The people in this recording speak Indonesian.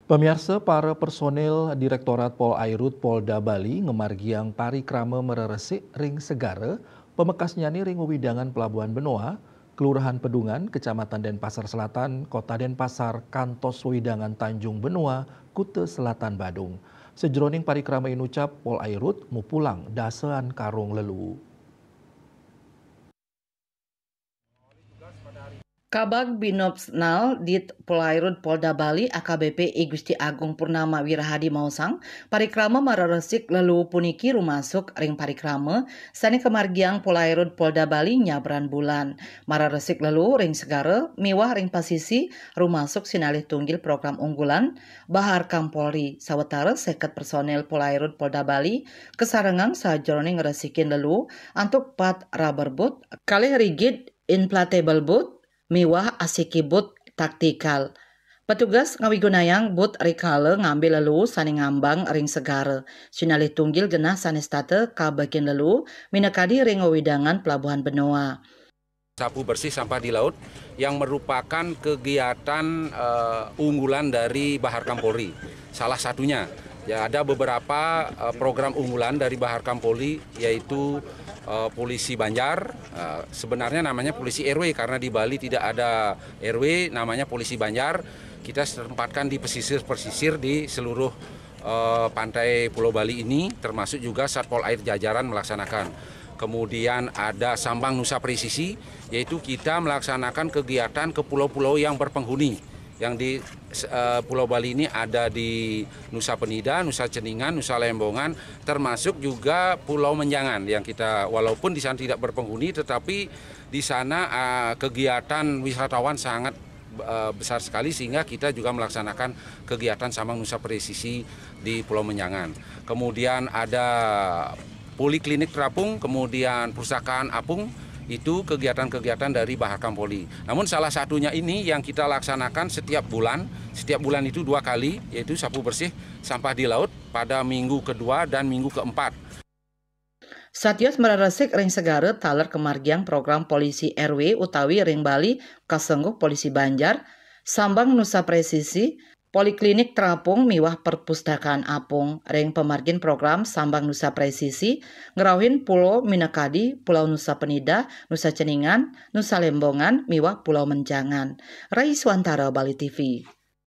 Pemirsa, para personil Direktorat Pol Airut Polda Bali ngemargiang parikrama mereresik ring Segara, pemekas nyani ring Wewidangan Pelabuhan Benoa, Kelurahan Pedungan, Kecamatan Denpasar Selatan, Kota Denpasar, Kantos Wewidangan Tanjung Benoa, Kute Selatan Badung. Sejroning parikrama inucap Pol Airut mau pulang dasean karung lelu. Kabag Binopsnal Dit Polairut Polda Bali AKBP I Gusti Agung Purnama Wirahadi Mausang parikrama mararesik lelu puniki rumasuk ring parikrama sani kemargiang Polairut Polda Bali nyabran bulan mararesik lelu ring Segara miwah ring pasisi rumasuk sinalih tunggil program unggulan Bahar Kampolri sawetara 50 personel Polairut Polda Bali kesarengang sajroning ngeresikin lelu antuk 4 rubber boat kalih rigid inflatable boat miwah asiki boot taktikal. Petugas ngawigunayang boot rikale ngambil lelu sani ngambang ring Segara. Sinalih tunggil genah sanestate kabagian lelu minekadi ring Wewidangan Pelabuhan Benoa. Sapu bersih sampah di laut yang merupakan kegiatan unggulan dari Bahar Kampolri. Salah satunya ya ada beberapa program unggulan dari Bahar Kampolri yaitu Polisi Banjar, sebenarnya namanya Polisi RW karena di Bali tidak ada RW, namanya Polisi Banjar. Kita tempatkan di pesisir-pesisir di seluruh pantai Pulau Bali ini, termasuk juga Satpol Air jajaran melaksanakan. Kemudian ada Sambang Nusa Presisi, yaitu kita melaksanakan kegiatan ke pulau-pulau yang berpenghuni. Yang di Pulau Bali ini ada di Nusa Penida, Nusa Ceningan, Nusa Lembongan, termasuk juga Pulau Menjangan yang kita walaupun di sana tidak berpenghuni, tetapi di sana kegiatan wisatawan sangat besar sekali sehingga kita juga melaksanakan kegiatan Sambang Nusa Presisi di Pulau Menjangan. Kemudian ada Poliklinik Terapung, kemudian Pustakaan Apung. Itu kegiatan-kegiatan dari Bahar Kampolri. Namun salah satunya ini yang kita laksanakan setiap bulan itu 2 kali, yaitu sapu bersih sampah di laut pada minggu kedua dan minggu keempat. Satyos meraresik ring Segara taler kemargiang program Polisi RW utawi ring Bali kasengguh Polisi Banjar, Sambang Nusa Presisi, Poliklinik Terapung miwah Perpustakaan Apung ring pemargin program Sambang Nusa Presisi ngerawin Pulau Minakadi, Pulau Nusa Penida, Nusa Ceningan, Nusa Lembongan miwah Pulau Menjangan. Raiswantara Bali TV.